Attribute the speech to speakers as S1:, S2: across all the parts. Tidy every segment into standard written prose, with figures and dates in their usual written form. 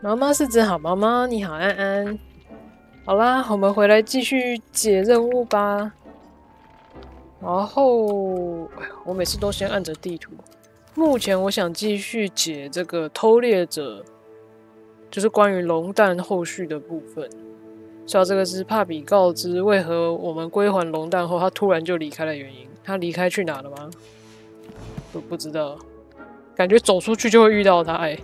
S1: 妈妈是只好猫猫，你好，安安。好啦，我们回来继续解任务吧。然后，我每次都先按着地图。目前我想继续解这个偷猎者，就是关于龙蛋后续的部分。所以这个是帕比告知为何我们归还龙蛋后，他突然就离开的原因。他离开去哪了吗？不知道，感觉走出去就会遇到他。哎。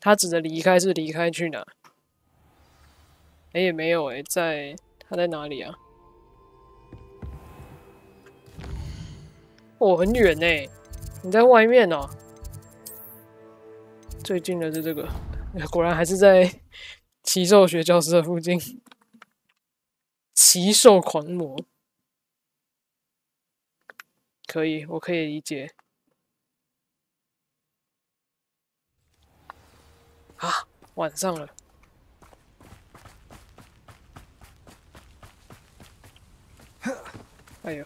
S1: 他指的离开是离开去哪？也没有他在哪里啊？很远呢。你在外面哦。最近的是这个，果然还是在奇兽学教室的附近。奇兽狂魔，我可以理解。啊，晚上了。哎呦！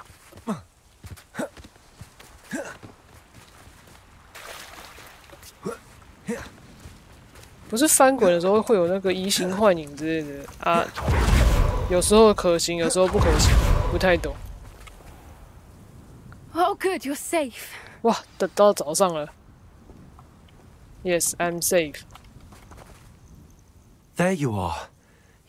S1: 不是翻滚的时候会有那个移形换影之类的啊，有时候可行，有时候不可行，不太懂。
S2: Oh, good, you're safe.
S1: 哇，等到早上了。Yes, I'm safe.
S3: There you are.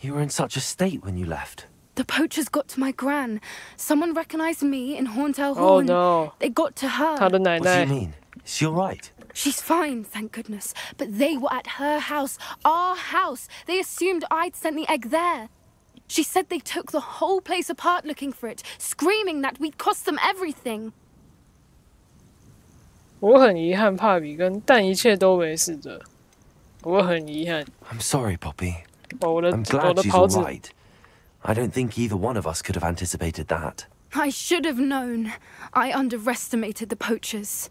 S3: You were in such a state when you left.
S2: The poachers got to my gran. Someone recognized me in Horntail Hall.
S1: Oh no.
S2: They got to her.
S1: 她的奶奶。
S3: What do you mean? Is she alright?
S2: She's fine, thank goodness. But they were at her house, our house. They assumed I'd sent the egg there. She said they took the whole place apart looking for it, screaming that we'd cost them everything.
S1: 我很遗憾，帕比跟但一切都没事的。我很遗憾。
S3: I'm sorry, Poppy.
S1: 我的
S3: I'm glad she's
S1: 袍子。
S3: alright. I don't think either one of us could have anticipated that.
S2: I should have known. I underestimated the poachers.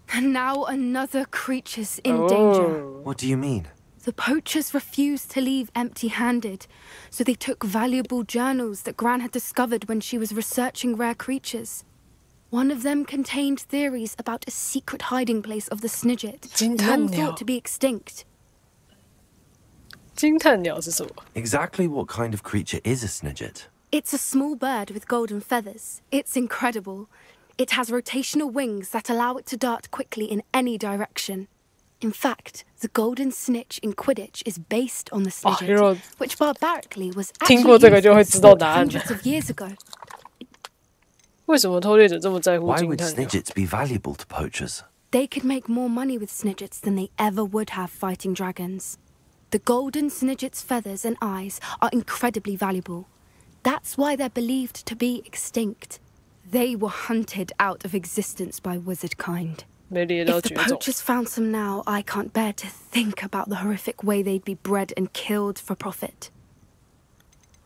S2: And now another creature's in danger.
S3: What do you mean?
S2: The poachers refused to leave empty-handed, so they took valuable journals that Gran had discovered when she was researching rare creatures. One of them contained theories about a secret hiding place of the Snidget, long thought to be extinct.
S1: 惊叹鸟是什么？
S3: Exactly what kind of creature is a Snidget?
S2: It's a small bird with golden feathers. It's incredible. It has rotational wings that allow it to dart quickly in any direction. In fact, the golden snitch in Quidditch is based on the Snidget, which barbarically was actually hundreds of years ago.
S1: 为什么偷猎者这么在乎
S3: Why
S1: 惊
S3: would
S1: 叹鸟？
S3: Snidgets be valuable to poachers?
S2: They could make more money with Snidgets than they ever would have fighting dragons. The golden Snidget's feathers and eyes are incredibly valuable. That's why they're believed to be extinct. They were hunted out of existence by wizard kind. If the poachers found some now, I can't bear to think about the horrific way they'd be bred and killed for profit.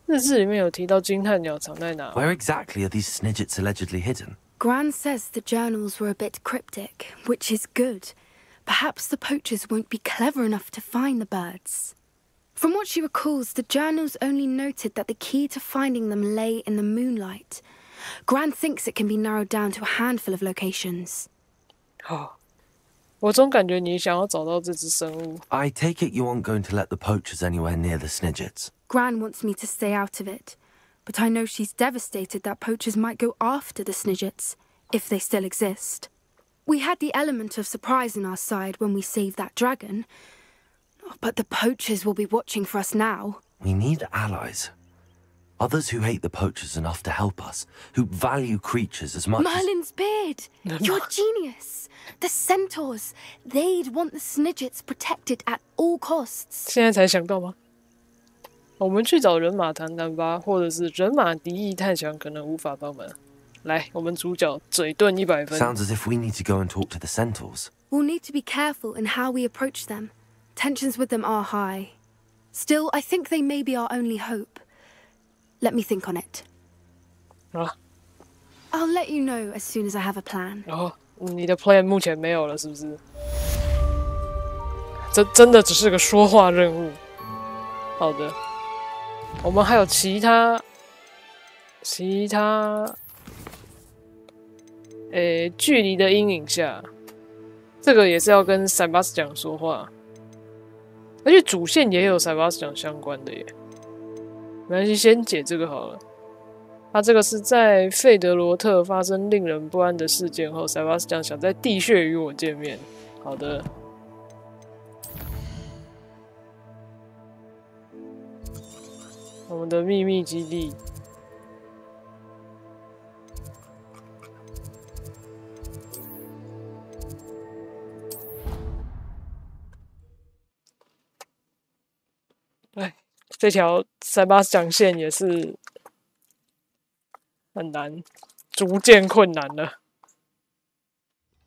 S1: 日志里面有提到惊叹鸟藏在哪？
S3: Where exactly are these Snidgets allegedly hidden?
S2: Gran says the journals were a bit cryptic, which is good. Perhaps the poachers won't be clever enough to find the birds. From what she recalls, the journals only noted that the key to finding them lay in the moonlight. Gran thinks it can be narrowed down to a handful of locations.
S1: 我总感觉你想要找到这只生物。
S3: I take it you aren't going to let the poachers anywhere near the Snidgets.
S2: Gran wants me to stay out of it, but I know she's devastated that poachers might go after the Snidgets, if they still exist. We had the element of surprise on our side when we saved that dragon, but the poachers will be watching for us now.
S3: We need allies. Others who hate the poachers enough to help us, who value creatures as much
S2: Merlin's beard! You're a genius! The centaurs! They'd want the Snidgets protected at all costs.
S1: 现在才想到吗？我们去找人马谈谈吧，或者是人马敌意太强，可能无法帮忙。来，我们主角嘴遁100分。
S3: Sounds as if we need to go and talk to the centaurs.
S2: We'll need to be careful in how we approach them. Tensions with them are high. Still, I think they may be our only hope. Let me think on it.
S1: 啊，
S2: I'll let you know as soon as I have a plan.
S1: 你的 plan 目前没有了，是不是？这真的只是个说话任务。好的，我们还有其他其他，距离的阴影下，这个也是要跟塞巴斯讲说话，而且主线也有塞巴斯讲相关的耶。没关系，先解这个好了。他这个是在费德罗特发生令人不安的事件后，塞巴斯讲想在地穴与我见面。好的。我们的秘密基地。哎，这条塞巴斯讲线也是很难，逐渐困难了。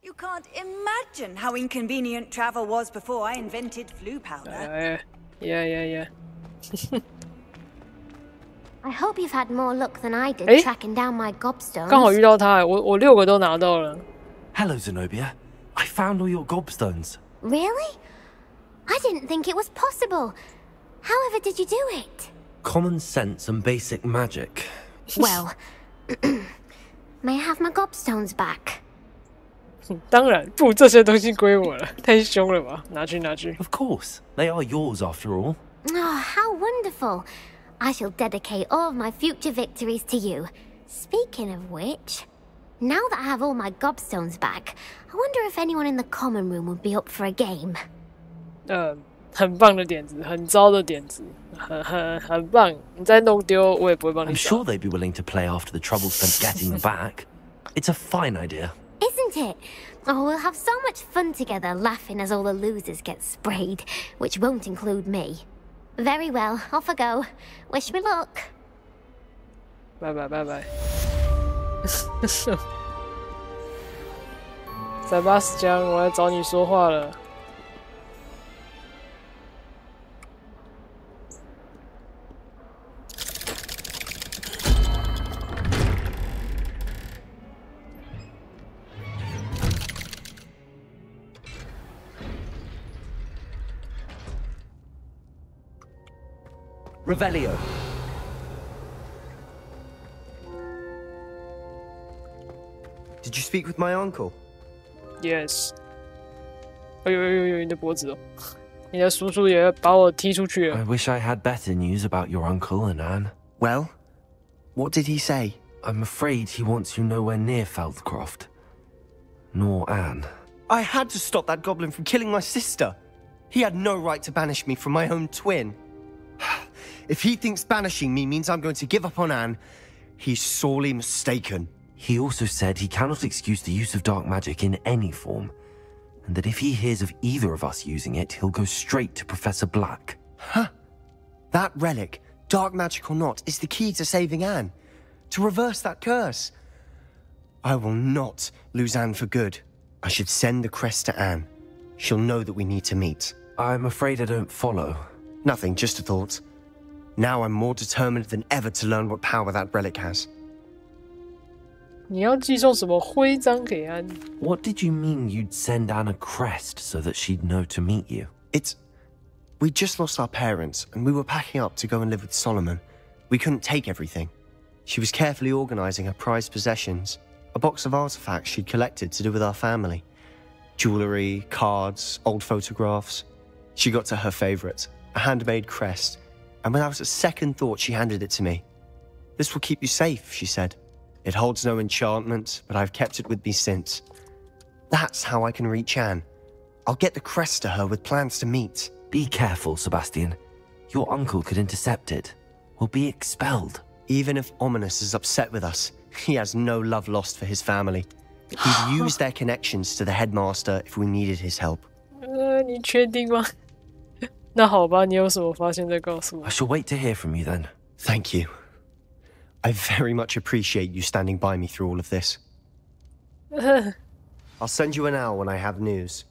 S4: You can't imagine how inconvenient travel was before I invented flu powder.
S1: Yeah.
S5: I hope you've had more luck than I did tracking down my gobstones.
S1: 刚好遇到他，我6个都拿到了。
S3: Hello, Zenobia. I found all your gobstones.
S5: Really? I didn't think it was possible. However did you do it?
S3: Common sense and basic magic.
S5: Well, may I have my gobstones back?
S1: 当然，不，这些东西归我了，太凶了吧？拿去。
S3: Of course. They are yours after all.
S5: Oh, how wonderful. I shall dedicate all of my future victories to you. Speaking of which, now that I have all my gobstones back, I wonder if anyone in the common room would be up for a game.
S1: 很棒的点子，很糟的点子，很棒。你再弄丢，我也不会帮你
S3: I'm
S1: 找。
S3: sure they'd be willing to play after the trouble spent getting them back. It's a fine idea.
S5: Isn't it? Oh, we'll have so much fun together laughing as all the losers get sprayed, which won't include me. Very well, off I go. Wish me luck.
S1: 拜拜。塞巴斯江，我来找你说话了。
S6: Revelio. Did you speak with my uncle?
S1: Yes. 哎呦，你的脖子哦！你的叔叔也把我踢出去了。
S3: I wish I had better news about your uncle and Anne.
S6: Well, what did he say?
S3: I'm afraid he wants you nowhere near Feldcroft. Nor Anne.
S6: I had to stop that goblin from killing my sister. He had no right to banish me from my own twin. If he thinks banishing me means I'm going to give up on Anne, he's sorely mistaken.
S3: He also said he cannot excuse the use of dark magic in any form, and that if he hears of either of us using it, he'll go straight to Professor Black.
S6: Huh? That relic, dark magic or not, is the key to saving Anne. To reverse that curse. I will not lose Anne for good. I should send the crest to Anne. She'll know that we need to meet.
S3: I'm afraid I don't follow.
S6: Nothing, just a thought. Now I'm more determined than ever to learn what power that relic has.
S1: 你要寄送什么徽章给安？
S3: What did you mean you'd send Anne a crest so that she'd know to meet you?
S6: We just lost our parents, and we were packing up to go and live with Solomon. We couldn't take everything. She was carefully organizing her prized possessions, a box of artifacts she'd collected to do with our family. Jewelry, cards, old photographs. She got to her favorite, a handmade crest, and without a second thought she handed it to me. This will keep you safe, she said. It holds no enchantment, but I've kept it with me since. That's how I can reach Anne. I'll get the crest to her with plans to meet.
S3: Be careful, Sebastian. Your uncle could intercept it. We'll be expelled.
S6: Even if Ominous is upset with us, he has no love lost for his family. He'd use their connections to the headmaster if we needed his help.
S1: 你确定吗？那好吧，你有什么发现再告诉我。
S3: I shall wait to hear from you then.
S6: Thank you. I very much appreciate you standing by me through all of this. I'll send you an owl when I have news.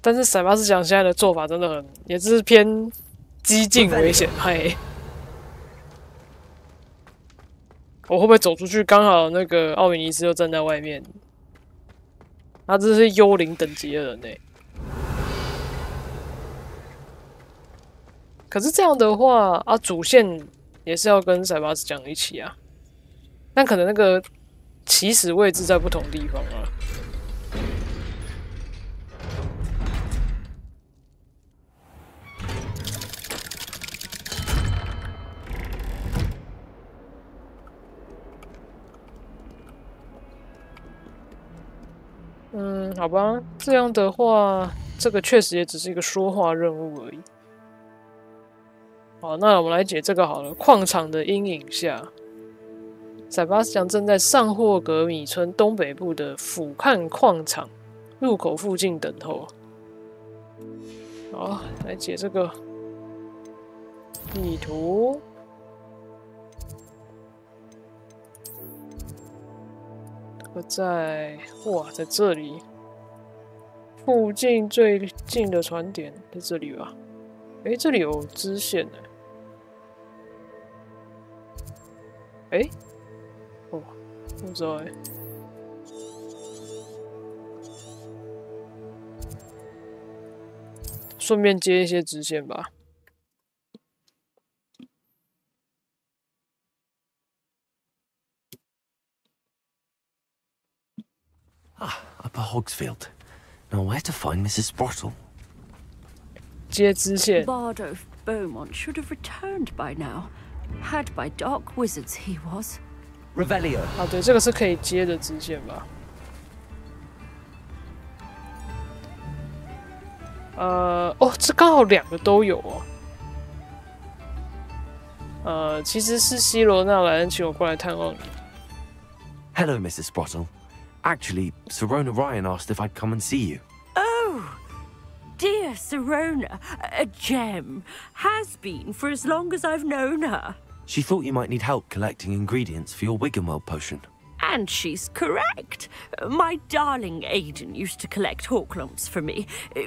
S1: 但是塞巴斯讲现在的做法真的很，也是偏激进危险。嘿，我会不会走出去？刚好那个奥米尼斯就站在外面，他这是幽灵等级的人呢。可是这样的话啊，主线也是要跟塞巴斯讲一起啊，但可能那个起始位置在不同地方啊。好吧，这样的话，这个确实也只是一个说话任务而已。好，那我们来解这个好了。矿场的阴影下，塞巴斯强正在上霍格米村东北部的俯瞰矿场入口附近等候。好，来解这个地图。在这里，附近最近的船点在这里吧？诶，这里有支线呢。诶，哦，不知道诶。顺便接一些支线吧。
S3: Upper Hogsfield. Now where to find Mrs. Sprottle?
S1: 接支线。
S7: Bardo Beaumont should have returned by now. Had by dark wizards he was.
S8: Revelio.
S1: 啊，对，这个是可以接的支线吧？这刚好2个都有哦。其实是希罗纳莱恩请我过来探望你。
S3: Hello, Mrs. Sprottle. Actually, Sirona Ryan asked if I'd come and see you.
S7: Oh, dear Sirona, a gem. Has been for as long as I've known her.
S3: She thought you might need help collecting ingredients for your Wiggenweld potion.
S7: And she's correct. My darling Aiden used to collect hawk lumps for me.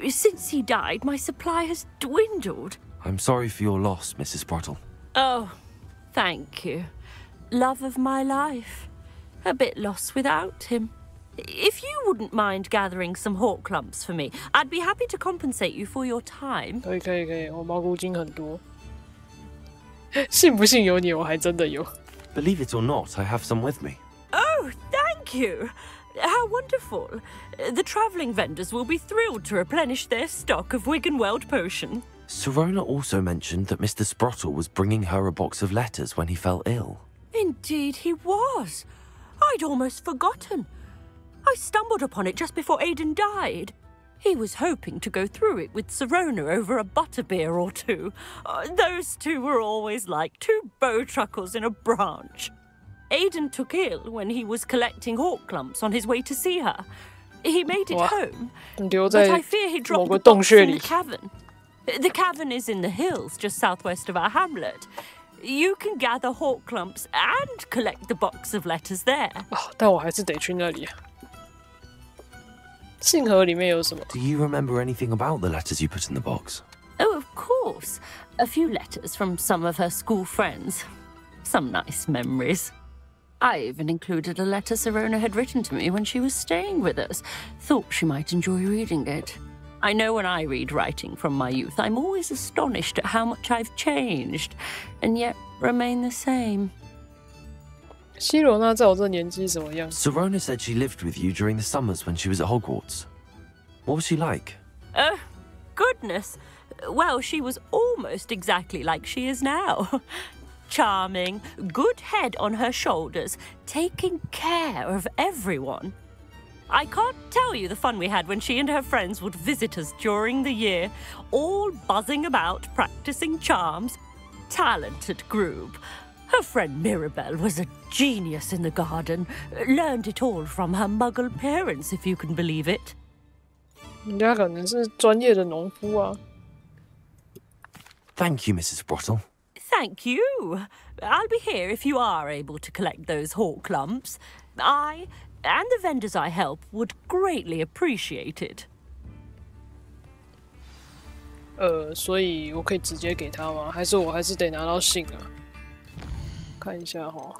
S7: Since he died, my supply has dwindled.
S3: I'm sorry for your loss, Mrs. Sprottle.
S7: Oh, thank you. Love of my life. A bit lost without him. If you wouldn't mind gathering some hawk lumps for me, I'd be happy to compensate you for your time.
S1: 可以，我毛骨精很多。信不信由你，我还真的有。
S3: Believe it or not, I have some with me.
S7: Oh, thank you. How wonderful. The travelling vendors will be thrilled to replenish their stock of Wiggenweld potion.
S3: Sirona also mentioned that Mr. Sprottle was bringing her a box of letters when he fell ill.
S7: Indeed he was. I'd almost forgotten. I stumbled upon it just before Aiden died. He was hoping to go through it with Sirona over a butterbeer or two. Those two were always like two bowtruckles in a branch. Aiden took ill when he was collecting hawk lumps on his way to see her. He made it home, but I fear he dropped the box in the cavern. The cavern is in the hills just southwest of our hamlet. You can gather hawk lumps and collect the box of letters there.
S1: 但我还是得去那里。信盒里面有什么？
S3: Do you remember anything about the letters you put in the box?
S7: Oh, of course. A few letters from some of her school friends. Some nice memories. I even included a letter Sirona had written to me when she was staying with us. Thought she might enjoy reading it. I know when I read writing from my youth, I'm always astonished at how much I've changed, and yet remain the same.
S1: 希罗娜在我这年纪什么样？
S3: Sirona said she lived with you during the summers when she was at Hogwarts. What was she like?
S7: Oh, goodness. Well, she was almost exactly like she is now. Charming, good head on her shoulders, taking care of everyone. I can't tell you the fun we had when she and her friends would visit us during the year, all buzzing about, practicing charms. Talented group. Her friend Mirabelle was a genius in the garden. Learned it all from her muggle parents, if you can believe it.
S1: 人家可能是专业的农夫啊。
S3: Thank you, Mrs. Sprottle.
S7: Thank you. I'll be here if you are able to collect those hawk lumps. I and the vendors I help would greatly appreciate it.
S1: 所以我可以直接给他吗？还是我还是得拿到信啊？看一下哈。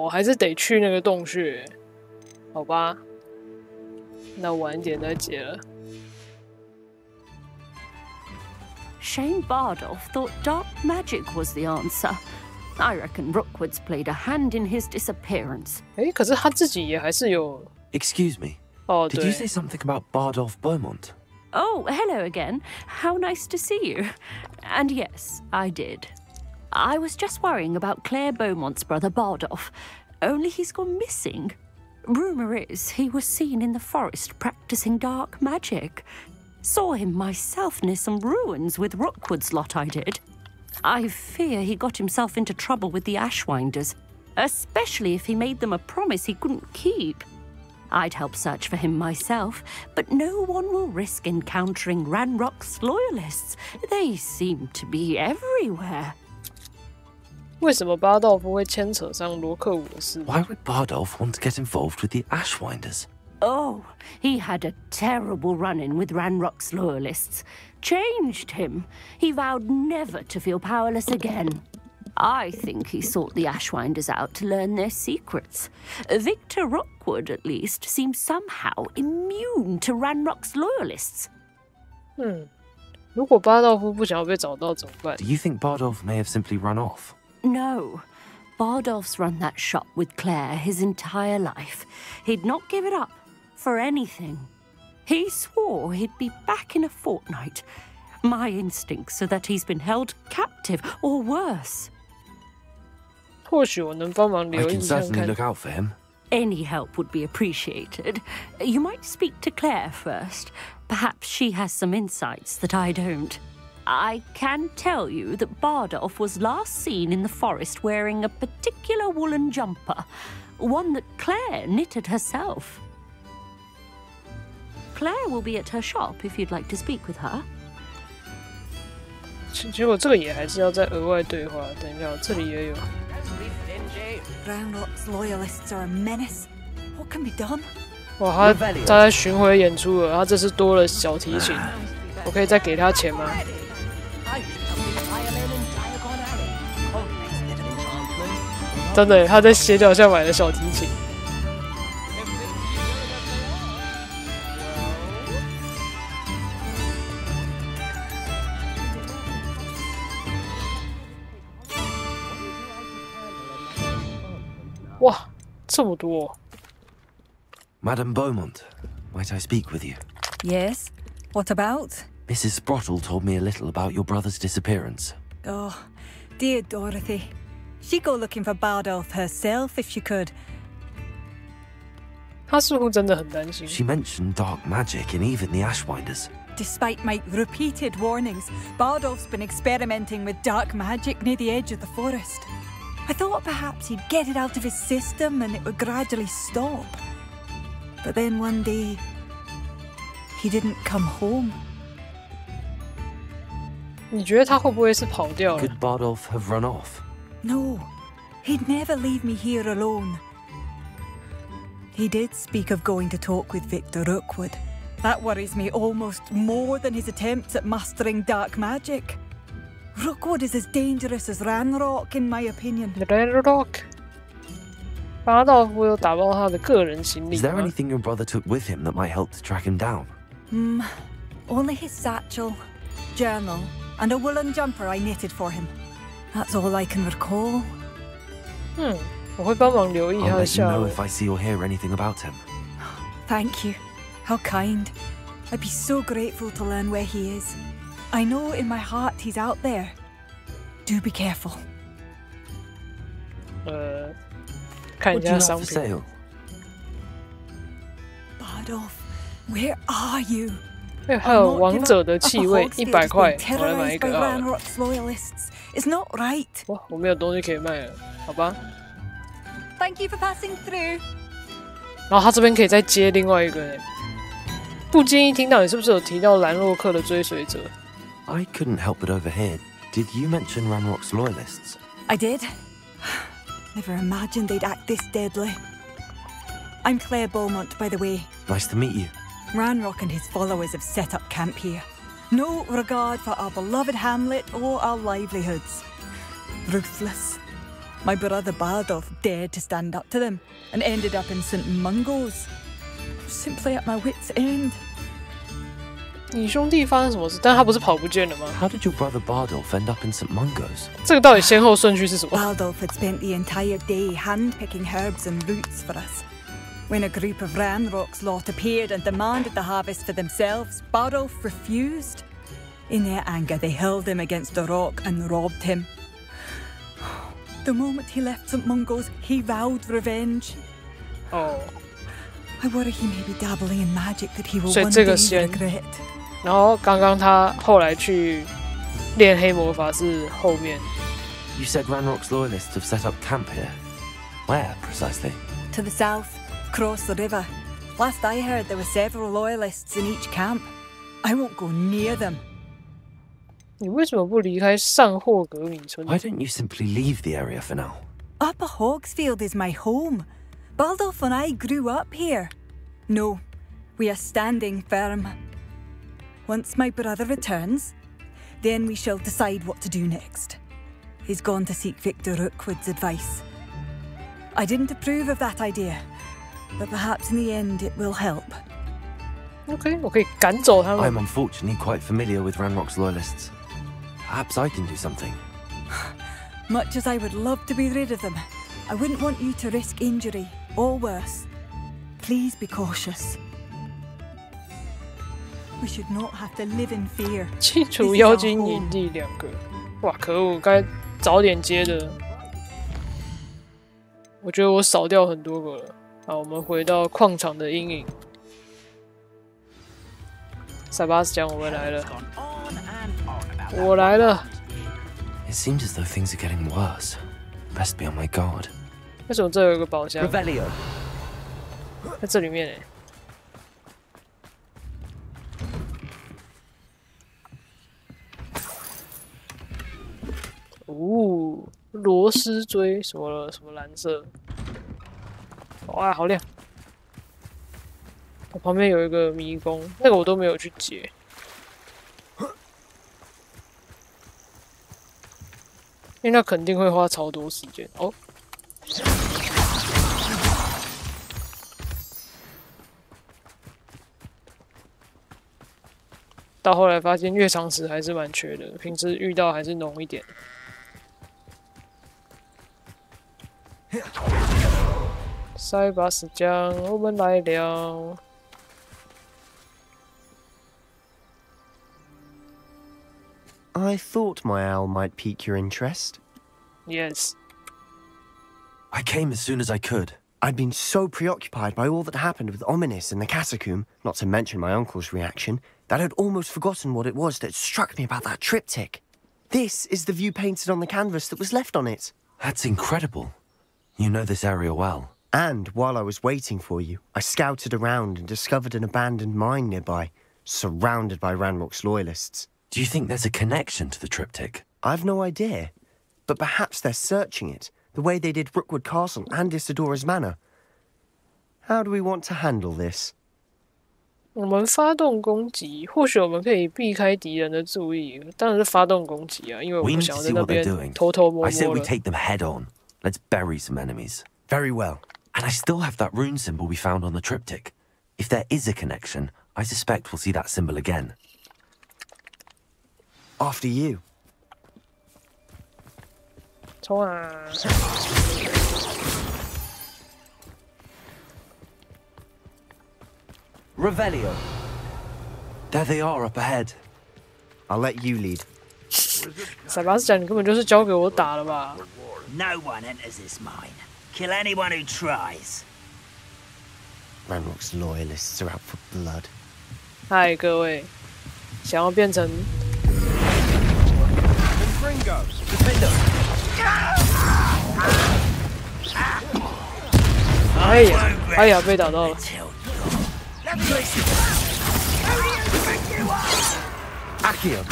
S1: 还是得去那个洞穴。好吧，那晚一点再解了。
S7: Shane Bardolph thought dark magic was the answer. I reckon Rookwood's played a hand in his disappearance.
S1: 可是他自己也还是有。
S3: Excuse me.
S1: Oh,
S3: did you say something about Bardolph Beaumont?
S7: Oh, hello again. How nice to see you. And yes, I did. I was just worrying about Claire Beaumont's brother Bardolph. Only he's gone missing. Rumour is he was seen in the forest practicing dark magic. Saw him myself near some ruins with Rookwood's lot, I did. I fear he got himself into trouble with the Ashwinders, especially if he made them a promise he couldn't keep. I'd help search for him myself, but no one will risk encountering Ranrock's loyalists. They seem to be everywhere.
S1: 为什么巴道夫会牵扯上罗克伍的事？
S3: Why would Bardolph want to get involved with the Ashwinders?
S7: Oh, he had a terrible run-in with Ranrock's loyalists. Changed him. He vowed never to feel powerless again. I think he sought the Ashwinders out to learn their secrets. Victor Rookwood, at least, seems somehow immune to Ranrock's loyalists.
S1: 如果巴道夫不想要被找到怎么办？
S3: Do you think Bardolph may have simply run off?
S7: No. Bardolph's run that shop with Claire his entire life. He'd not give it up for anything. He swore he'd be back in a fortnight. My instincts are that he's been held captive or worse.
S1: 或许我能帮忙
S3: I
S1: 留意
S3: can
S1: 看
S3: certainly
S1: 看。
S3: look out for him.
S7: Any help would be appreciated. You might speak to Claire first. Perhaps she has some insights that I don't. I can tell you that Bardolph was last seen in the forest wearing a particular woolen jumper, one that Claire knitted herself. Claire will be at her shop if you'd like to speak with her.
S1: 结果这个也还是要再额外对话。等一下，这里也有。
S4: Ranrock's loyalists are a menace. What can be done?
S1: 哇，他在巡回演出了，他这次多了小提琴，我可以再给他钱吗？真的，他在斜角巷买的小提琴。哇，这么多！
S3: Madame Beaumont, might I speak with you?
S4: Yes. What about?
S3: Mrs. Sprottle told me a little about your brother's disappearance.
S4: Oh, dear Dorothy. She'd go looking for Bardolph herself if she could.
S1: 他似乎真的很担心。
S3: She mentioned dark magic and even the Ashwinders.
S4: Despite my repeated warnings, Bardolph's been experimenting with dark magic near the edge of the forest. I thought perhaps he'd get it out of his system and it would gradually stop. But then one day, he didn't come home.
S1: 你觉得他会不会是跑掉了？
S3: Could Bardolph have run off?
S4: No, he'd never leave me here alone. He did speak of going to talk with Victor Rookwood. That worries me almost more than his attempts at mastering dark magic. Rookwood is as dangerous as Ranrock, in my opinion.
S1: Ranrock， 巴道夫有打包他的个人行李
S3: Is there
S1: 吗？
S3: anything your brother took with him that might help to track him down?
S4: Only his satchel, journal, and a woolen jumper I knitted for him. That's all I can recall.
S1: 我会帮忙留意他
S3: I'll
S1: 的
S3: let you
S1: 下
S3: know
S1: 落。
S3: if I see or hear anything about him.
S4: Thank you. How kind. I'd be so grateful to learn where he is. I know in my heart he's out there. Do be careful.
S1: 看一
S3: What do you
S1: 下
S3: have
S1: 商
S3: for
S1: 品。
S3: sale?
S4: Bardolph, where are you?
S1: 还有王者的气味，100块，我来买一
S4: Terrorized by
S1: 个啊！
S4: Ranrock's loyalists. It's not right.
S1: 哇，我没有东西可以卖了，好吧。
S4: Thank you for passing through.
S1: 然后他这边可以再接另外一个呢。不经意听到，你是不是有提到兰洛克的追随者？
S3: I couldn't help but overhear. Did you mention Ranrock's loyalists?
S4: I did. Never imagined they'd act this deadly. I'm Claire Beaumont, by the way.
S3: Nice to meet you.
S4: Ranrock and his followers have set up camp here. No regard for our beloved hamlet or our livelihoods. Ruthless. My brother Bardolph dared to stand up to them and ended up in St. Mungo's. Simply at my wit's end.
S1: 你兄弟发生什么事？但他不是跑不见了吗？
S3: How did your brother Bardolph end up in St. Mungo's?
S1: 这个到底先后顺序是什么？
S4: Bardolph had spent the entire day hand-picking herbs and roots for us. When a group of Ranrock's lot appeared and demanded the harvest for themselves, Bardolph refused. In their anger, they hurled him against a rock and robbed him. The moment he left St. Mungo's, he vowed revenge.
S1: Oh.
S4: I worry he may be dabbling in magic that he will
S1: 所以
S4: one
S1: 这个
S4: day
S1: 先
S4: regret.
S1: 然后刚刚他后来去练黑魔法是后面。
S3: You said Ranrock's loyalists have set up camp here. Where, precisely?
S4: To the south, across the river. Last I heard, there were several loyalists in each camp. I won't go near them.
S1: 你为什么不离开上霍格米村？
S3: Why don't you simply leave the area for now?
S4: Upper Hogsfield is my home. Bardolph and I grew up here. No, we are standing firm. Once my brother returns, then we shall decide what to do next. He's gone to seek Victor Rookwood's advice. I didn't approve of that idea, but perhaps in the end it will help.
S1: OK， 我可以赶走他
S3: I'm
S1: 们。
S3: unfortunately quite familiar with Ranrock's loyalists. Perhaps I can do something.
S4: Much as I would love to be rid of them, I wouldn't want you to risk injury or worse. Please be cautious. We should not have to live in fear.
S1: 清除妖精营地2个。哇，可恶，该早点接的。我觉得我少掉很多个了。好，我们回到矿场的阴影。塞巴斯讲，我们来了。我来了。
S3: It seems as though things are getting worse. Best be on my guard.
S1: 为什么这有一个宝箱？
S6: Revelio.
S1: 在这里面诶。哦，螺丝锥什么了？什么蓝色？哇，好亮！我旁边有一个迷宫，那个我都没有去解。因为那肯定会花超多时间哦。到后来发现月长石还是蛮缺的，平时遇到还是浓一点。塞巴斯讲，我们来了。
S6: I thought my owl might pique your interest.
S1: Yes.
S3: I came as soon as I could.
S6: I'd been so preoccupied by all that happened with Ominis and the catacomb, not to mention my uncle's reaction, that I'd almost forgotten what it was that struck me about that triptych. This is the view painted on the canvas that was left on it.
S3: That's incredible. You know this area well.
S6: And while I was waiting for you, I scouted around and discovered an abandoned mine nearby, surrounded by Ranrock's loyalists.
S3: Do you think there's a connection to the triptych?
S6: I've no idea, but perhaps they're searching it, the way they did Rookwood Castle and Isidora's Manor. How do we want to handle this?
S1: 我们发动攻击，或许我们可以避开敌人的注意。当然是发动攻击啊，因为我
S3: We
S1: 不
S3: need
S1: 想
S3: to
S1: 要在
S3: see
S1: 那
S3: what they're
S1: 边
S3: doing.
S1: 偷偷摸
S3: I say
S1: 摸
S3: we
S1: 的。
S3: take them head on. Let's bury some enemies.
S6: Very well.
S3: And I still have that rune symbol we found on the triptych. If there is a connection, I suspect we'll see that symbol again.
S6: After you.
S1: 冲啊！
S6: Revelio.
S3: There they are up ahead.
S6: I'll let you lead.
S1: 塞巴斯讲，你根本就是交给我打了吧？
S8: No one enters this mine. Kill anyone who tries.
S6: Ranrock's loyalists are out for blood.
S1: 嗨，各位，想要变成 哎呀，哎呀，被打到了。
S6: Accio.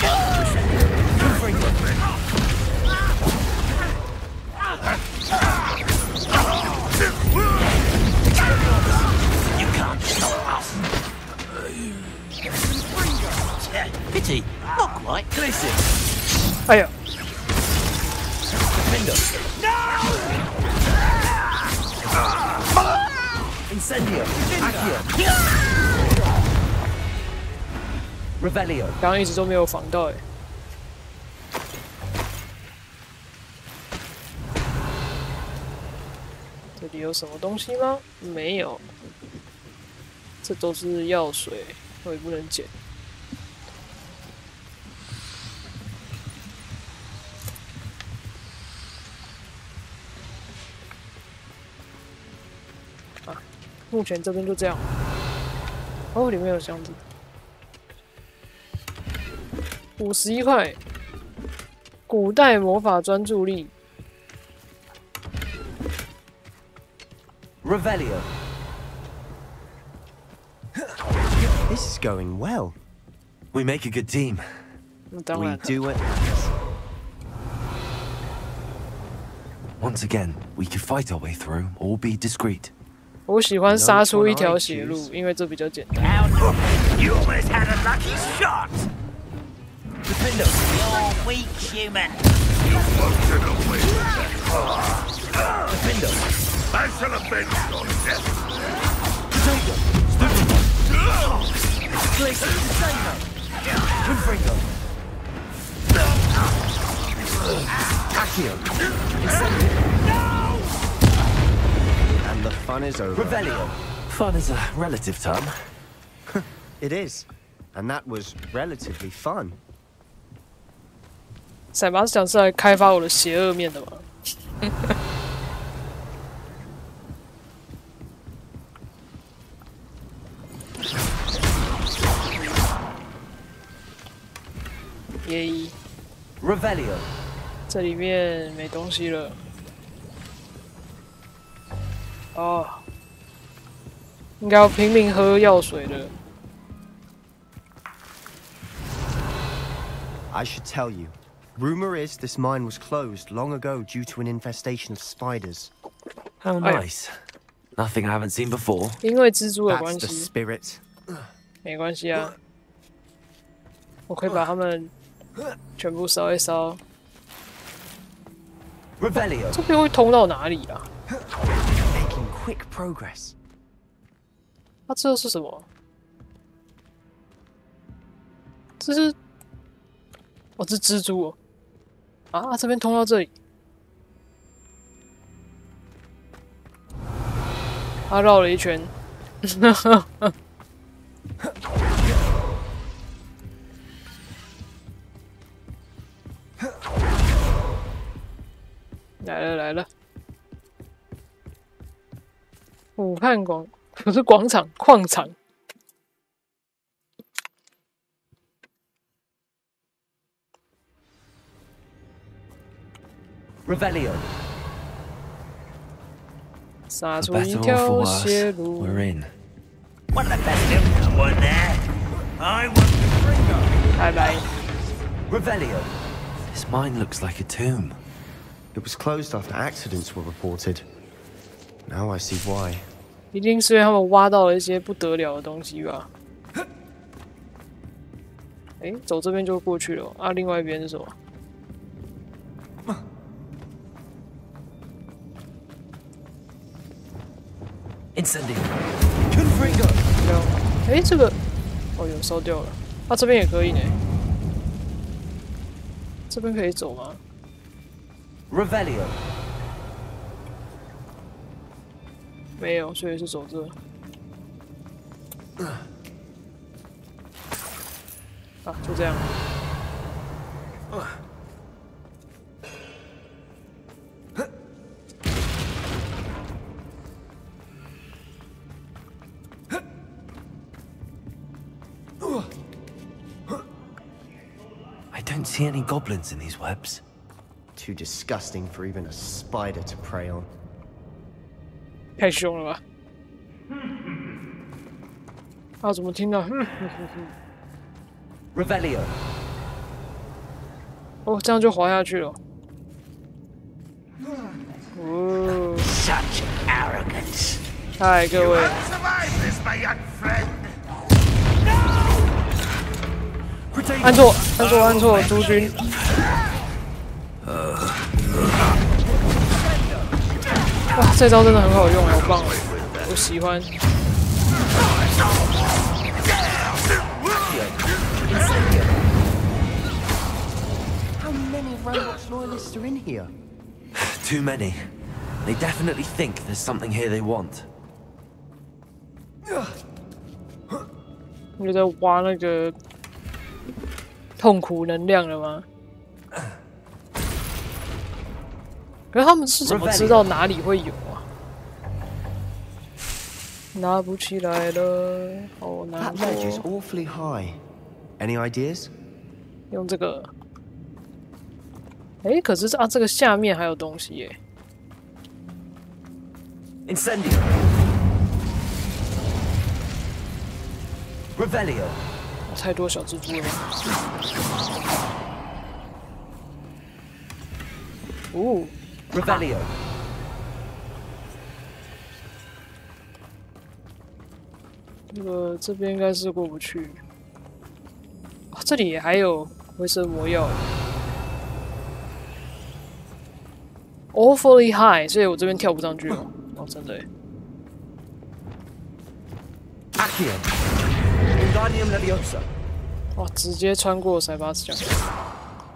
S8: You can't stop us. Pity, not quite. Listen.
S1: 哎呀，
S6: Incendio. Accio.
S3: Revelio。
S1: 刚刚一直都没有防到哎。这里有什么东西吗？没有。这都是药水，我也不能捡。啊，目前这边就这样。哦，里面有箱子。51块。古代魔法专注力。
S3: Revelio.
S6: This is going well.
S3: We make a good team.
S6: We do it.
S3: Once again, we could fight our way through or be discreet.
S1: 我喜欢杀出一条血路，因为这比较简单。
S8: You almost had a lucky shot. You're weak, human.
S9: I shall avenge your death.
S6: And the fun is over.
S3: Revelio. Fun is a relative term.
S6: It is. And that was relatively fun.
S1: 塞巴斯讲是来开发我的邪恶面的吗？耶！
S3: Revelio.
S1: 这里面没东西了。哦，应该要拼命喝药水了。
S6: I should tell you. Rumor is this mine was closed long ago due to an infestation of spiders.
S3: How nice. Nothing I haven't seen before.
S1: 因为蜘蛛的
S6: That's
S1: 关
S6: the
S1: 系，
S6: spirit.
S1: 没关系啊。我可以把它们全部烧一烧。
S3: Revelio.
S1: 这边会通到哪里啊？
S6: Making quick progress.
S1: 啊，这是什么？这是，哦，这蜘蛛哦。啊，这边通到这里。他绕了一圈。来了来了，武汉广不是广场，矿场。
S3: Revelio.
S1: 杀
S3: For
S1: 出一
S3: better or
S1: 条
S3: for
S1: 血
S3: worse,
S1: 路。
S3: we're in.
S8: One of the best of one there. I want the Ringo.
S1: 拜拜。
S3: Revelio. This mine looks like a tomb.
S6: It was closed after accidents were reported. Now I see why.
S1: 一定是因为他们挖到了一些不得了的东西吧？哎，走这边就过去了。啊，另外一边是什么？
S3: Incendio. Confringo.
S1: 有，哎，这个，哦，有烧掉了。啊，这边也可以呢。这边可以走吗？
S3: Revelio.
S1: 没有，所以是走这。啊，就这样。
S3: I don't see any goblins in these webs.
S6: Too disgusting for even a spider to prey on.
S1: 太凶了吧！啊，怎么听到？Revelio. 哦，这样就滑下去了。哦，
S8: Such arrogance.
S1: 嗨，各位，
S9: Survive this, my young friend.
S1: 按错，按错，按错，诸君。哇，这招真的很好用，好棒，我喜欢。
S6: Ranrock's loyalists are in here?
S3: Too many. They definitely think there's something here they want.
S1: 你在挖那个痛苦能量了吗？可是他们是怎么知道哪里会有啊？拿不起来了，好难
S6: That ledge is
S1: 过。
S6: awfully high. Any ideas?
S1: 用这个，可是啊，这个下面还有东西耶。
S3: Incendio. Revelio.
S1: 太多小蜘蛛了。哦
S3: Revelio.
S1: 这边应该是过不去。哦、这里还有回声魔药。Awfully high， 所以我这边跳不上去哦。哦，真的耶。
S3: Accium. Wingardium Leviosa.
S1: 哇，直接穿过塞巴斯奖，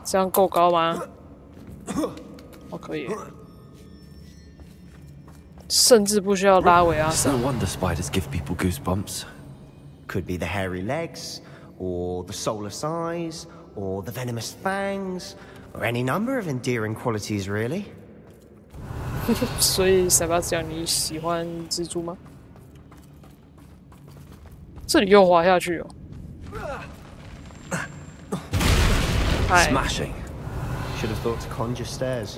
S1: 这样够高吗？哦，可以耶。甚至不需要拉维阿
S3: It's
S1: 桑。
S3: no wonder spiders give people goosebumps.
S6: Could be the hairy legs, or the soulless eyes, or the venomous fangs, or any number of endearing qualities, really.
S1: 所以塞巴斯奖，你喜欢蜘蛛吗？这里又滑下去哦。嗨，
S3: Smashing.
S6: Should have thought to conjure stairs.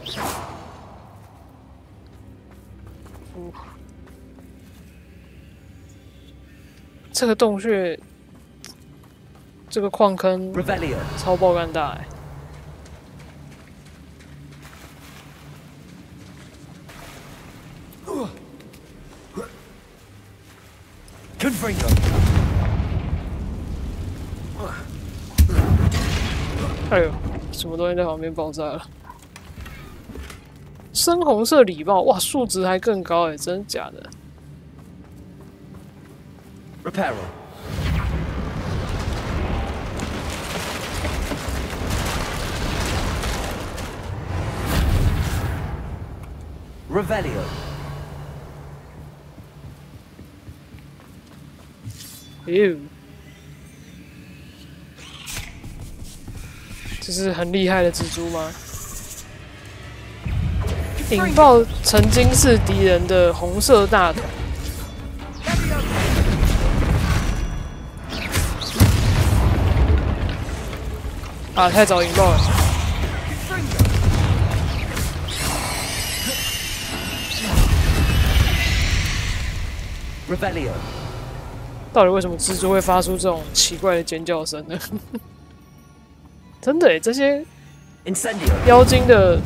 S1: 这个洞穴，这个矿坑
S3: Revelio.
S1: 超爆干大哎！
S3: Confringo.
S1: 哎呦，什么东西在旁边爆炸了？深红色礼帽，哇，数值还更高哎，真的假的？
S3: Reparo. Revelio.
S1: 哟，这是很厉害的蜘蛛吗？引爆曾经是敌人的红色大腿。啊！太早引爆了。
S3: Revelio.
S1: 到底为什么蜘蛛会发出这种奇怪的尖叫声呢？真的耶，这些
S3: Incendio.
S1: 妖精的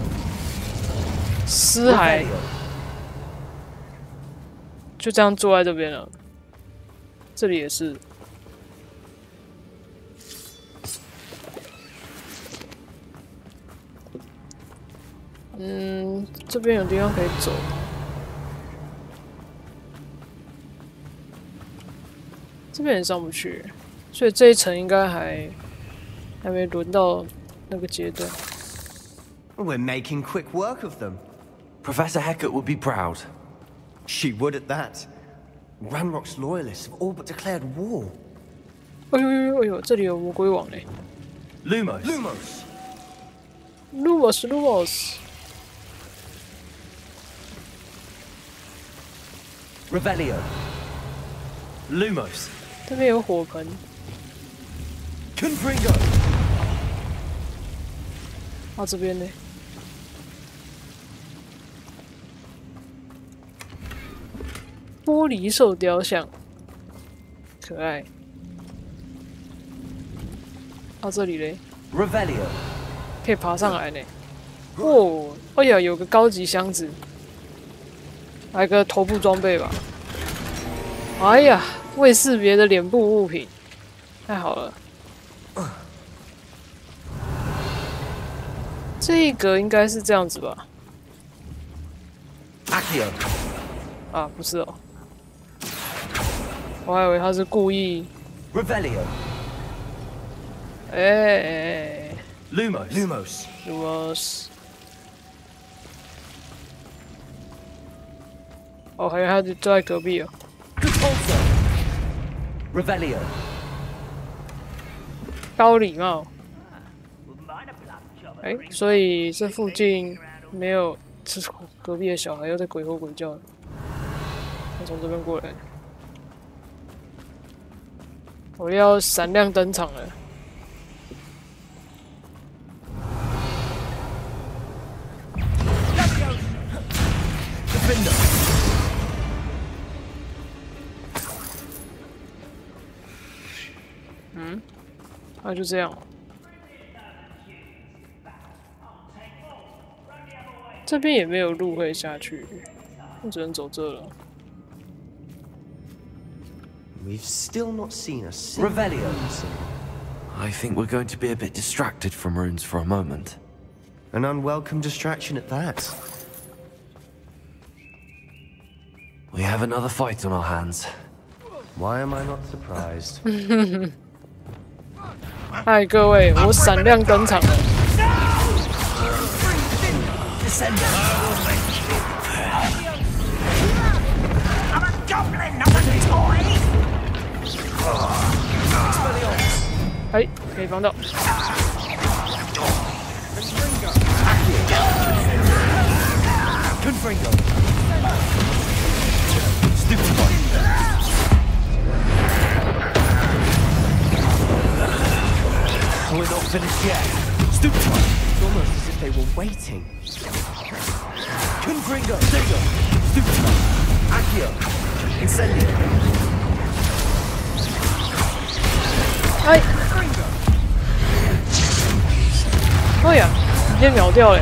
S1: 尸骸
S3: Revelio.
S1: 就这样坐在这边了。这里也是。这边有地方可以走。这边也上不去，所以这一层应该还没轮到那个阶段。
S6: We're making quick work of them.
S3: Professor Hecat would be proud.
S6: She would at that. Ranrock's loyalists have all but declared war.
S1: 哎呦哎呦，这里有魔鬼网嘞
S3: Lumos.！Lumos。 Revelio. Lumos.
S1: 这边有火盆。
S3: Confringo.
S1: 啊，这边呢？玻璃兽雕像，可爱。啊，这里嘞，
S3: Revelio.
S1: 可以爬上来呢。哦，哎呀，有个高级箱子，来个头部装备吧。哎呀，未识别的脸部物品，太好了。这个应该是这样子吧？
S3: Accio.
S1: 啊，不是哦，我还以为他是故意。
S3: Revelio.
S1: 哎， Lumos。哦，还有他就在隔壁哦。
S3: Revelio。
S1: 高礼貌。哎，所以这附近没有，这隔壁的小孩又在鬼吼鬼叫了。他从这边过来，我要闪亮登场了。嗯，那就这样。这边也没有路可以下去，我只能走这了。
S6: We've still not seen a single
S3: Revelio.
S6: rune.
S3: I think we're going to be a bit distracted from runes for a moment.
S6: An unwelcome distraction at that.
S3: We have another fight on our hands.
S6: Why am I not surprised?
S1: 嗨，各位，我闪亮登场了。
S8: I'm a goblin, not a toy!
S1: 哎，可以帮到。
S6: We're not finished yet. Stupid one. It's almost as if they were waiting.
S3: Confringo! Sego! Stupid one! Accio! Incendio!
S1: 哎，哎呀，直接秒掉嘞！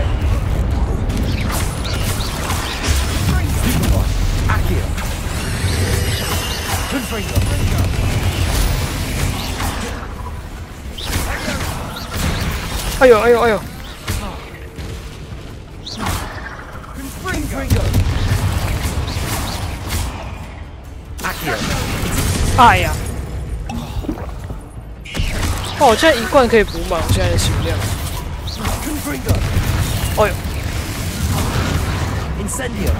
S3: Stupid one! Accio! Confringo!
S1: 哎呦哎呦哎呦！
S3: Confringo! Accio!
S1: 哎呀！哦，我现在一罐可以补满我现在的血量。
S3: Confringo!
S1: 哎呦！
S3: Incendio!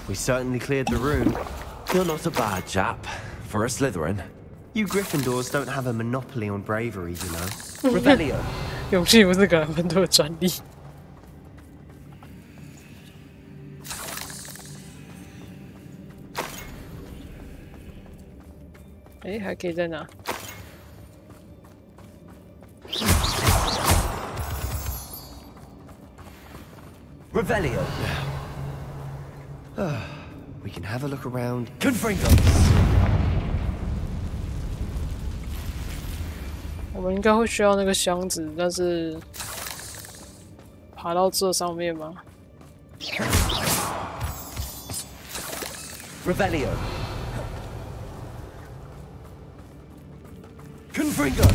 S6: We certainly cleared the room.
S3: You're not a bad chap. For a Slytherin.
S6: You Gryffindors don't have a monopoly on bravery, you know.
S3: Revelio.
S1: 勇气不是格兰芬多的专利。哎，还可以在哪？
S3: Revelio.
S6: We can have a look around.
S3: Confringo.
S1: 我们应该会需要那个箱子，但是爬到这上面吗？
S3: Revelio. Confringo.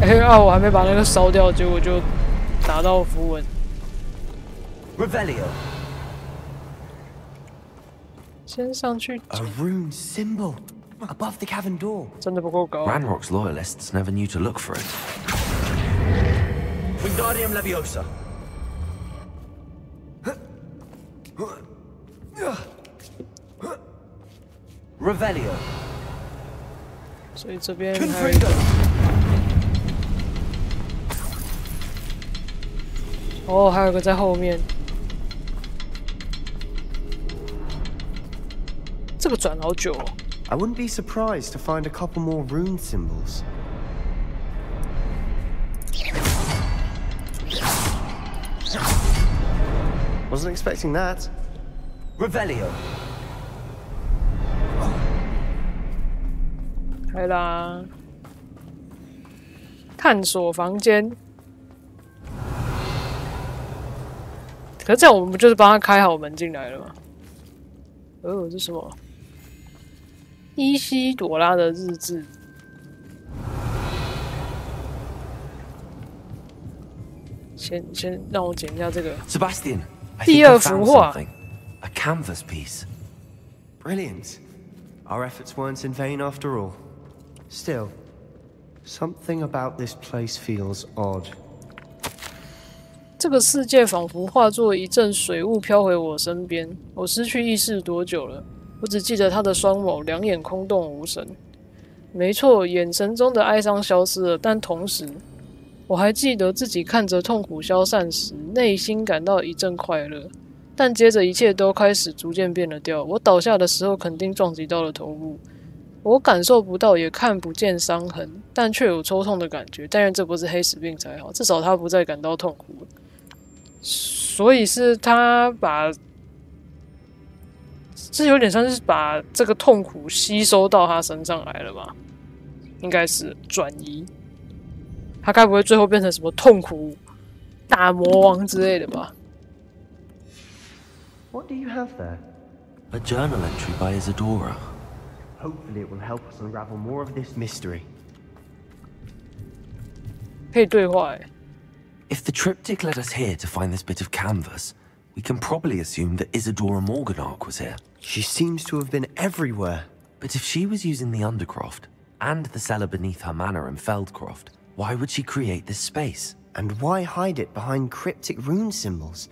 S1: 哎啊！我还没把那个烧掉，结果就打到符文。
S3: Revelio.
S1: 先上去，
S6: A rune symbol above the cavern door.
S1: 真的不够高。
S3: Ranrock's loyalists never knew to look for it. Wingardium Leviosa. Revelio.
S1: 所以这边还有一
S3: Confringo.
S1: 个。哦，还有一个在后面。这个转好久哦。
S6: I wouldn't be surprised to find a couple more rune symbols. Wasn't expecting that.
S3: Revelio.
S1: 来啦！探索房间。可是这样我们不就是帮他开好门进来了吗？哦，这是什么？伊西朵拉的日志。先让我捡一下这个。
S3: Sebastian. I
S1: 第
S3: think I
S1: 二幅
S3: found
S1: 画。
S3: something. A canvas piece.
S6: Brilliant. Our efforts weren't in vain after all. Still, something about this place feels odd.
S1: 这个世界仿佛化作一阵水雾飘回我身边。我失去意识多久了？我只记得他的双眸，两眼空洞无神。没错，眼神中的哀伤消失了，但同时，我还记得自己看着痛苦消散时，内心感到一阵快乐。但接着一切都开始逐渐变了调。我倒下的时候，肯定撞击到了头部。我感受不到，也看不见伤痕，但却有抽痛的感觉。但愿这不是黑死病才好，至少他不再感到痛苦了。所以是他把，这有点像是把这个痛苦吸收到他身上来了吧？应该是转移。他该不会最后变成什么痛苦大魔王之类的吧？
S6: What do you have there?
S3: A journal entry by Isadora.
S6: Hopefully it will help us unravel more of this mystery.
S1: 可以对话欸。
S3: If the triptych led us here to find this bit of canvas, we can probably assume that Isadora Morganach was here.
S6: She seems to have been everywhere.
S3: But if she was using the Undercroft, and the cellar beneath her manor in Feldcroft, why would she create this space?
S6: And why hide it behind cryptic rune symbols?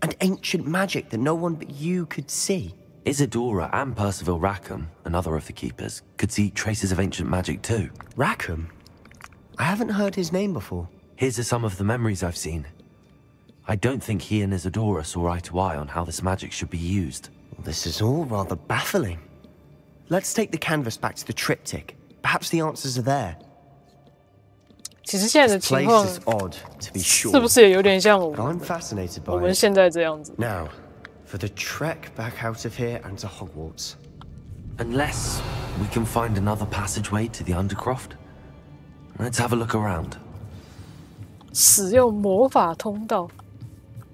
S6: And ancient magic that no one but you could see?
S3: Isadora and Percival Rackham, another of the keepers, could see traces of ancient magic too.
S6: Rackham? I haven't heard his name before.
S3: Here's some of the memories I've seen. I don't think he and Isadora saw eye to eye on how this magic should be used.
S6: This is all rather baffling. Let's take the canvas back to the triptych. Perhaps the answers are there.
S1: 其实现在的
S6: This
S1: 情
S6: place
S1: 况
S6: is odd, to be
S1: 是
S6: sure.
S1: 不是也有点像
S6: But I'm fascinated
S1: 我
S6: by
S1: 们
S6: it.
S1: 现在这样子？
S6: Now, for the trek back out of here and to Hogwarts.
S3: Unless we can find another passageway to the Undercroft. Let's have a look around.
S1: 使用魔法通道。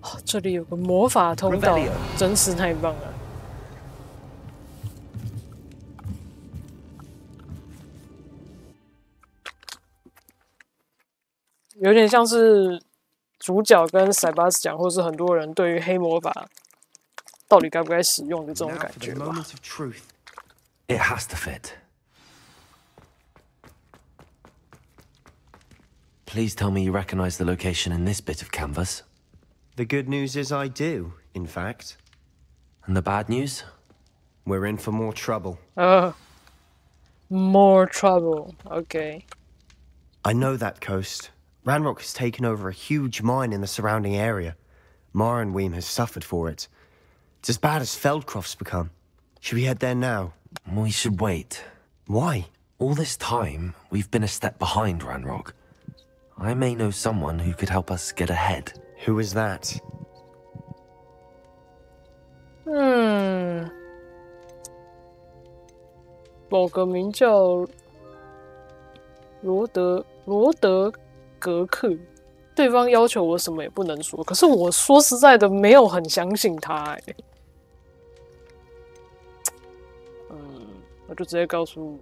S1: 哦，这里有个魔法通道，真是太棒了！有点像是主角跟塞巴斯讲，或是很多人对于黑魔法到底该不该使用的这种感觉吧。
S3: It has to fit. Please tell me you recognize the location in this bit of canvas.
S6: The good news is I do, in fact.
S3: And the bad news?
S6: We're in for more trouble.
S1: More trouble. Okay.
S6: I know that coast. Ranrock has taken over a huge mine in the surrounding area. Marrenweem has suffered for it. It's as bad as Feldcroft's become. Should we head there now?
S3: We should wait.
S6: Why?
S3: All this time, we've been a step behind Ranrock. I may know someone who could help us get ahead.
S6: Who is that?
S1: 某个名叫罗德格克，对方要求我什么也不能说，可是我说实在的没有很相信他欸。我就直接告诉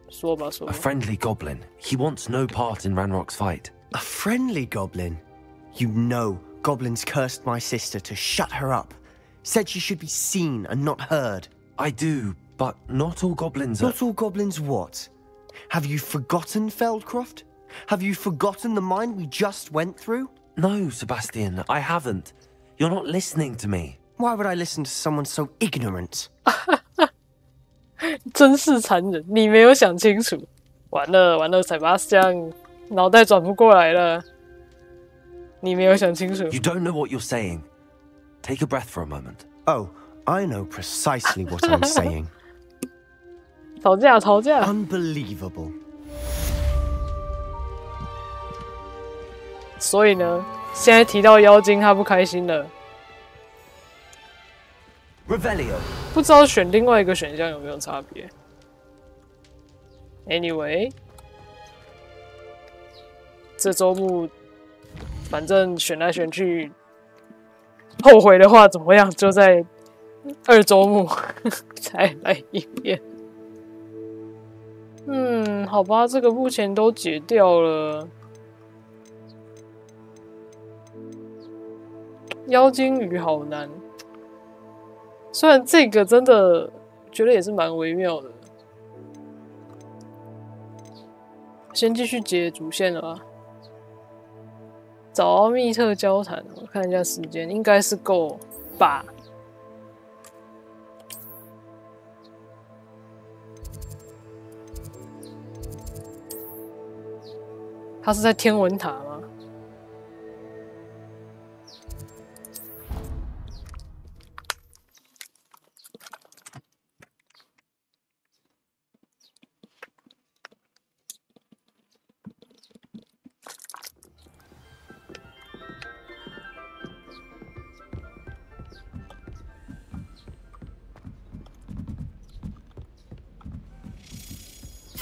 S1: 说吧。
S3: A friendly goblin. He wants no part in Ranrock's fight.
S6: A friendly goblin? You know, goblins cursed my sister to shut her up. Said she should be seen and not heard.
S3: I do, but not all goblins are...
S6: Not all goblins what? Have you forgotten Feldcroft? Have you forgotten the mine we just went through?
S3: No, Sebastian, I haven't. You're not listening to me.
S6: Why would I listen to someone so ignorant?
S1: 真是残忍！你没有想清楚，完了完了，塞巴斯酱脑袋转不过来了。你没有想清楚。
S3: You don't know what you're saying. Take a breath for a moment.
S6: Oh, I know precisely what I'm saying.
S1: 吵架吵架。
S6: Unbelievable.
S1: 所以呢，现在提到妖精，他不开心了。
S3: Revelio.
S1: 不知道选另外一个选项有没有差别 ？Anyway， 这周目反正选来选去，后悔的话怎么样？就在2周目再来一遍。好吧，这个目前都解掉了。妖精语好难。 虽然这个真的觉得也是蛮微妙的。先继续解主线了吧。找到密特交谈，我看一下时间，应该是够吧。他是在天文塔吗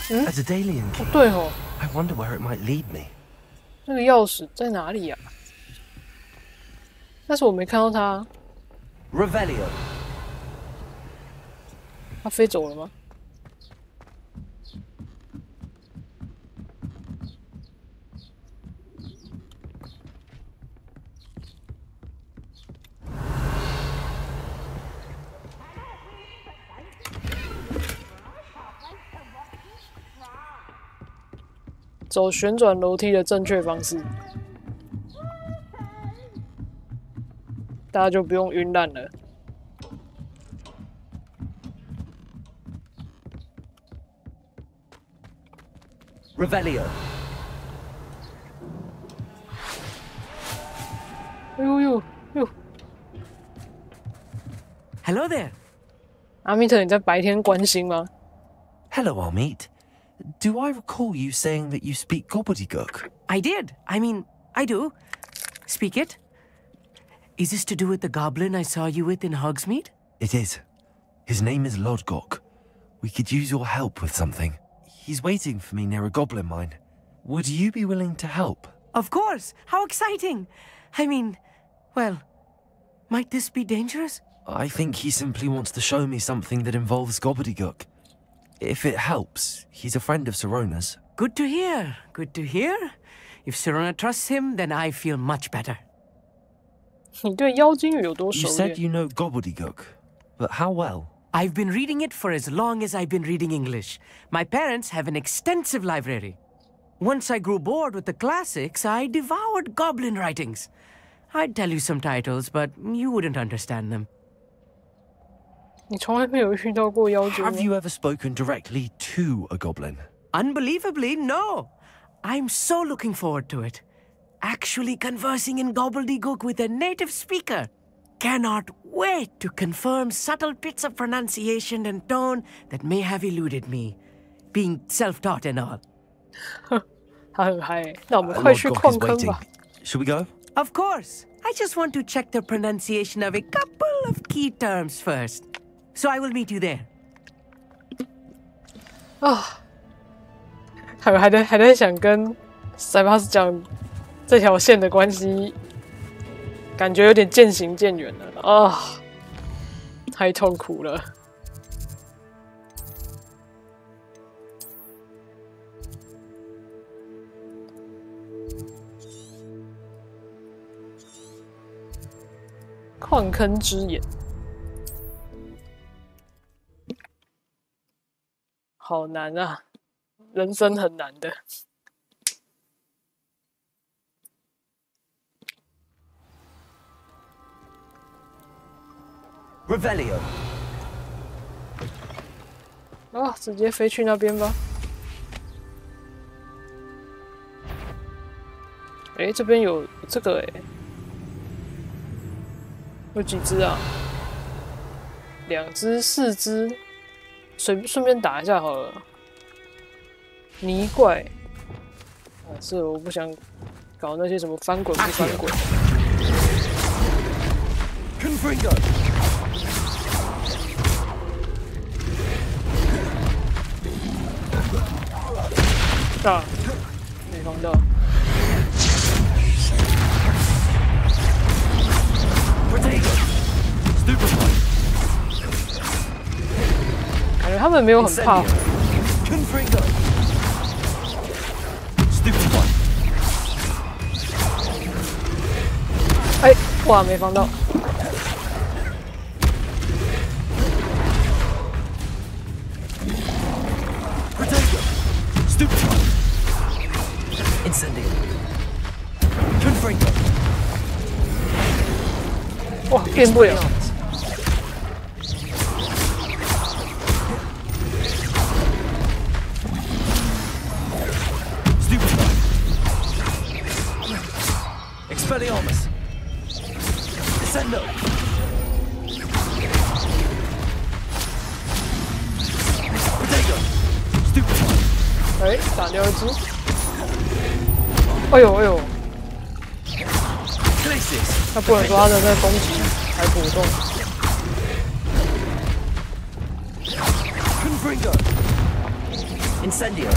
S1: ？As
S3: a Dalian king,
S1: 对哦，
S3: I wonder where it might lead me.
S1: 那个钥匙在哪里呀？但是我没看到他，
S3: Revelio.
S1: 他飞走了吗？走旋转楼梯的正确方式，大家就不用晕烂了。
S3: Revelio.
S1: 哎呦呦呦！
S10: Hello there.
S1: 阿密特，你在白天关心吗？
S3: Hello, Amit. Do I recall you saying that you speak gobbledygook?
S10: I did. I mean, I do. Speak it. Is this to do with the goblin I saw you with in Hogsmeade?
S3: It is. His name is Lodgok. We could use your help with something. He's waiting for me near a goblin mine. Would you be willing to help?
S10: Of course. How exciting. I mean, well, might this be dangerous?
S3: I think he simply wants to show me something that involves gobbledygook. If it helps, he's a friend of Sirona's.
S10: Good to hear. Good to hear. If Sirona trusts him, then I feel much better.
S1: 你对妖精语有多
S3: You
S1: 熟
S3: said
S1: 练？
S3: you know gobbledygook, but how well?
S10: I've been reading it for as long as I've been reading English. My parents have an extensive library. Once I grew bored with the classics, I devoured goblin writings. I'd tell you some titles, but you wouldn't understand them.
S1: 你从来没有遇到过妖精吗
S3: Have you ever spoken directly to a goblin?
S10: Unbelievably, no. I'm so looking forward to it. Actually conversing in gobbledygook with a native speaker. Cannot wait to confirm subtle bits of pronunciation and tone that may have eluded me. Being self-taught and all.
S1: 他很嗨欸，那我们快去
S3: Lodgok
S1: 矿
S3: is
S1: 坑
S3: waiting.
S1: 吧。
S3: Shall we go?
S10: Of course. I just want to check the pronunciation of a couple of key terms first. So I will meet you there.
S1: 啊，还在想跟塞巴斯讲这条线的关系，感觉有点渐行渐远了啊，太痛苦了。矿坑之眼，好难啊！人生很难的。
S3: Revelio.
S1: 啊，直接飞去那边吧。哎，这边有这个哎，有几只啊？2只、4只，顺便打一下好了。泥怪，啊，是我不想搞那些什么翻滚不翻滚。
S3: Confringo.
S1: 啊，没放到。 感觉他们没有很怕。哎，哇，没放到。
S3: Stupid. Incendio. Confringo.
S1: 哇，变不了。
S3: Expelliarmus. Descendo.
S1: 哎，打掉一只。哎呦哎呦！他不能说他在攻击，还活动。
S3: Confringo. Incendio.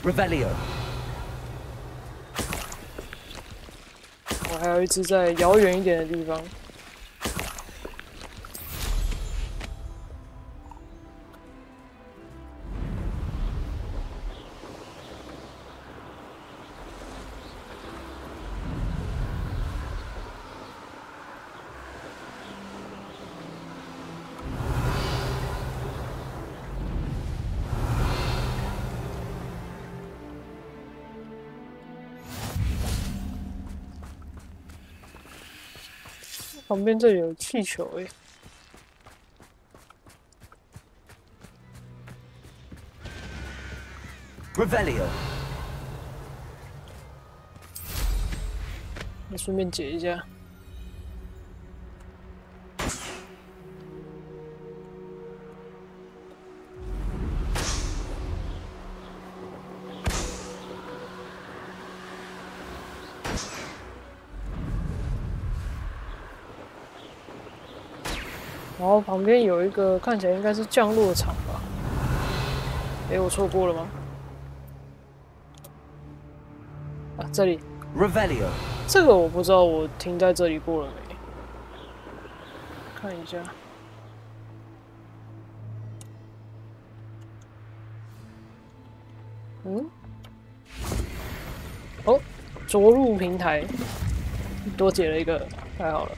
S3: Revelio.
S1: 我还有一只在遥远一点的地方。旁边这里有气球诶。
S3: Revelio.
S1: 那顺便解一下。然后旁边有一个看起来应该是降落场吧？哎，我错过了吗？啊，这里。
S3: Revelio.
S1: 这个我不知道，我停在这里过了没？看一下。嗯？哦，着陆平台多解了一个，太好了。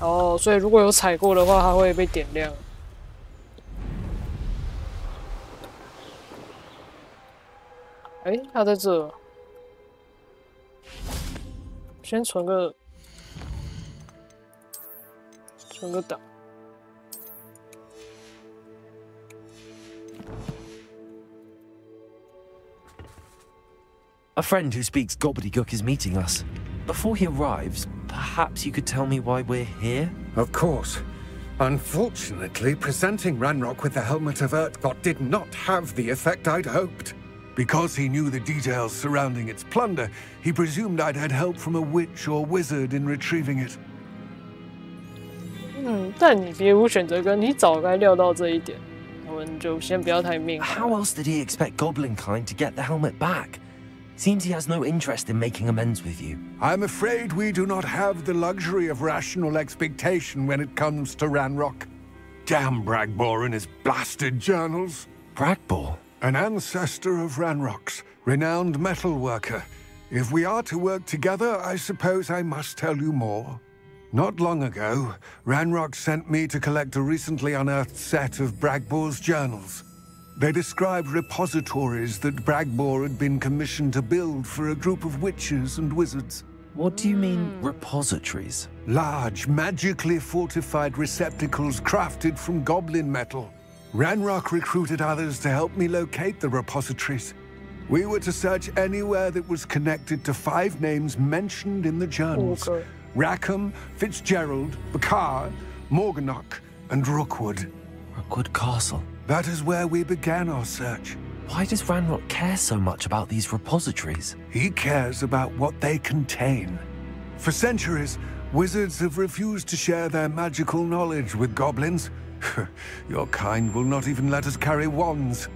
S1: 哦，所以如果有踩过的话，它会被点亮。哎，它在这。先存个档。
S3: A friend who speaks gobbledygook is meeting us. Before he arrives, perhaps you could tell me why we're here?
S9: Of course. Unfortunately, presenting Ranrock with the Helmet of Urtkot did not have the effect I'd hoped. Because he knew the details surrounding its plunder, he presumed I'd had help from a witch or wizard in retrieving it.
S1: 但你别无选择，跟你早该料到这一点，我们就先不要太命。
S3: How else did he expect Goblinkind to get the helmet back? Seems he has no interest in making amends with you.
S9: I'm afraid we do not have the luxury of rational expectation when it comes to Ranrock. Damn Bragbor and his blasted journals.
S3: Bragbor?
S9: An ancestor of Ranrock's, renowned metal worker. If we are to work together, I suppose I must tell you more. Not long ago, Ranrock sent me to collect a recently unearthed set of Bragbor's journals. They described repositories that Bragbor had been commissioned to build for a group of witches and wizards.
S3: What do you mean, repositories?
S9: Large, magically fortified receptacles crafted from goblin metal. Ranrock recruited others to help me locate the repositories. We were to search anywhere that was connected to 5 names mentioned in the journals.
S1: Okay.
S9: Rackham, Fitzgerald, Bakar, Morganach, and Rookwood.
S3: Rookwood Castle.
S9: That is where we began our search.
S3: Why does Ranrock care so much about these repositories?
S9: He cares about what they contain. For centuries, wizards have refused to share their magical knowledge with goblins. Your kind will not even let us carry wands.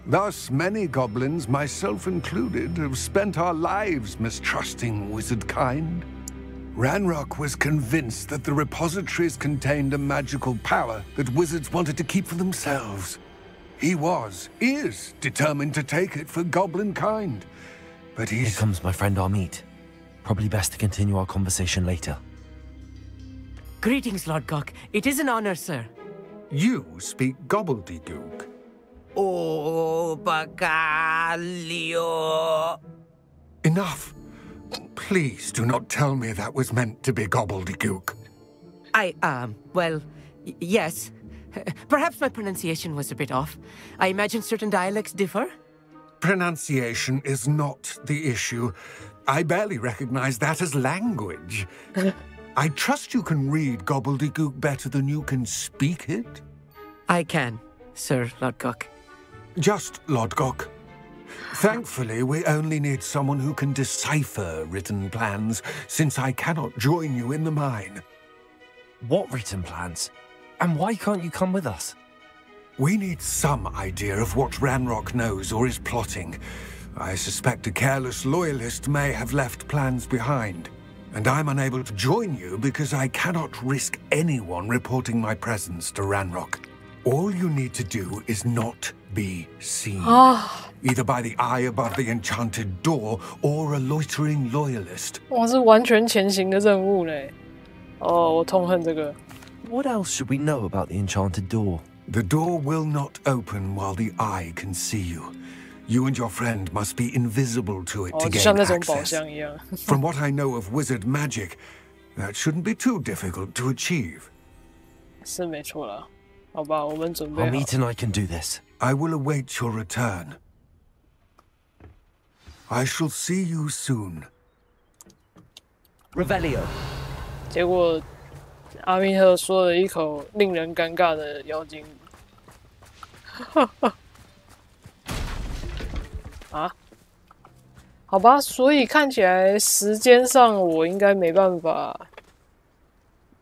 S9: Thus, many goblins, myself included, have spent our lives mistrusting wizard kind. Ranrock was convinced that the repositories contained a magical power that wizards wanted to keep for themselves. He is determined to take it for goblin kind. But
S3: Here comes my friend Amit. Probably best to continue our conversation later.
S10: Greetings, Lord Gok. It is an honor, sir.
S9: You speak gobbledygook.
S8: Oh, bacalio.
S9: Enough. Please do not tell me that was meant to be gobbledygook.
S10: Well, yes. Perhaps my pronunciation was a bit off. I imagine certain dialects differ.
S9: Pronunciation is not the issue. I barely recognize that as language. I trust you can read gobbledygook better than you can speak it?
S10: I can, Sir Lord Gok.
S9: Just Lord Gok. Thankfully, we only need someone who can decipher written plans, since I cannot join you in the mine.
S3: What written plans? And why can't you come with us?
S9: We need some idea of what Ranrock knows or is plotting. I suspect a careless loyalist may have left plans behind. And I'm unable to join you because I cannot risk anyone reporting my presence to Ranrock. All you need to do is not be seen. Either by the eye above the enchanted door or a loitering loyalist.
S1: 哇，是完全前行的任务嘞！哦，我痛恨这个。
S3: What else should we know about the enchanted door?
S9: The door will not open while the eye can see you. You and your friend must be invisible to it to
S1: 就
S9: gain
S1: 像那种宝
S9: access.
S1: 箱一样。
S9: From what I know of wizard magic, that shouldn't be too difficult to achieve.
S1: 是没错啦。好吧，我们准备好。
S3: Meet and I can do this.
S9: I will await your return. I shall see you soon.
S3: Revelio.
S1: 结果阿密特说了一口令人尴尬的妖精语。啊？好吧，所以看起来时间上我应该没办法。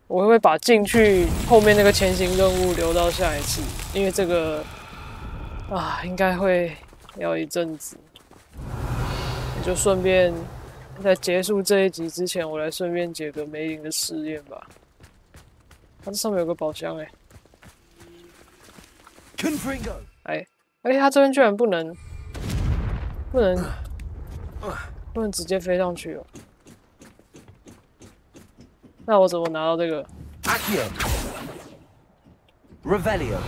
S1: 我会把进去后面那个前行任务留到下一次，因为这个应该会要一阵子。就顺便在结束这一集之前，我来顺便解个梅林的试验吧。它这上面有个宝箱它这边居然不能直接飞上去哦。那我怎么拿到这个
S3: Accio. Revelio.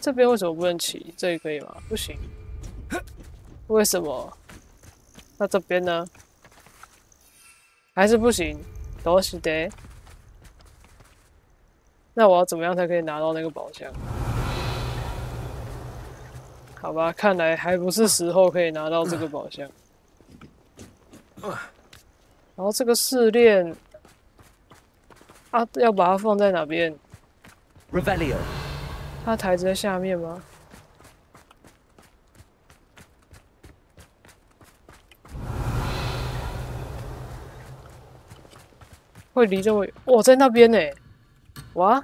S1: 这边为什么不能骑？这里可以吗？不行。为什么？那这边呢？还是不行？都是的。那我要怎么样才可以拿到那个宝箱？好吧，看来还不是时候可以拿到这个宝箱。然后这个试炼要把它放在哪边
S3: Revelio.
S1: 它台子在下面吗？会离这么远？哇，在那边呢！哇，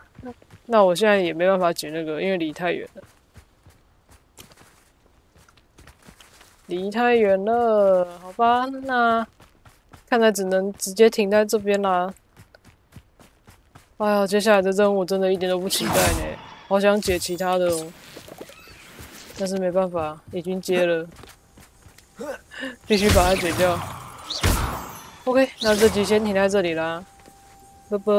S1: 那我现在也没办法举那个，因为离太远了。离太远了，好吧，那看来只能直接停在这边啦。哎呀，接下来的任务真的一点都不期待呢，好想解其他的哦，但是没办法，已经接了，必须把它解掉。OK， 那这集先停在这里啦，拜拜。